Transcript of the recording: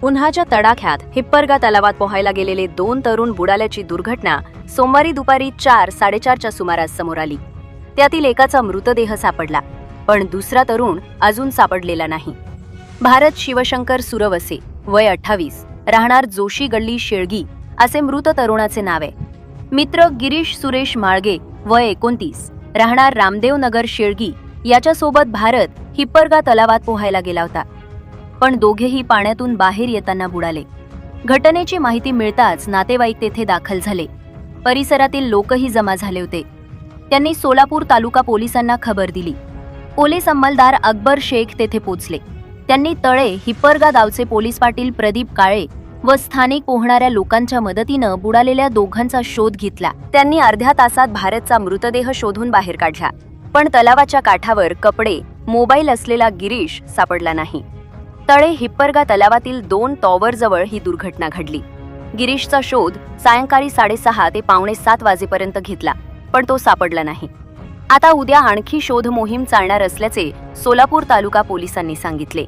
उन्हाच्या तडाख्यात हिप्परगा तलावात पोहायला गेलेले 2 तरुण बुडाल्याची दुर्घटना सोमवारी दुपारी 4-4:30च्या सुमारास समोर आली. त्यातील एकाचा मृतदेह सापडला, पण दुसरा तरुण अजून सापडलेला नाही. भारत शिवशंकर सुरवसे, वय 28, राहणार जोशी गल्ली शेळगी असे मृत तरुणाचे नाव आहे. मित्र गिरीश सुरेश माळगे, वय 29, राहणार रामदेव नगर शेळगी याच्यासोबत भारत हिप्परगा तलावात पोहायला गेला होता, पण दोघेही पाण्यातून बाहेर येताना बुडाले. घटनेची माहिती मिळताच नातेवाईक तेथे दाखल झाले. परिसरातील लोकही जमा झाले होते. त्यांनी सोलापूर तालुका पोलिसांना खबर दिली. पोलीस अंमलदार अकबर शेख तेथे पोहोचले. त्यांनी तळे हिप्परगा गावचे पोलीस पाटील प्रदीप काळे व स्थानिक पोहणाऱ्या लोकांच्या मदतीनं बुडालेल्या दोघांचा शोध घेतला. त्यांनी अर्ध्या तासात भारतचा मृतदेह शोधून बाहेर काढला, पण तलावाच्या काठावर कपडे, मोबाईल असलेला गिरीश सापडला नाही. तळे हिप्परगा तलावातील 2 टॉवरजवळ ही दुर्घटना घडली. गिरीशचा शोध सायंकाळी 6:30 ते 6:45 वाजेपर्यंत घेतला, पण तो सापडला नाही. आता उद्या आणखी शोध मोहीम चालणार असल्याचे सोलापूर तालुका पोलिसांनी सांगितले.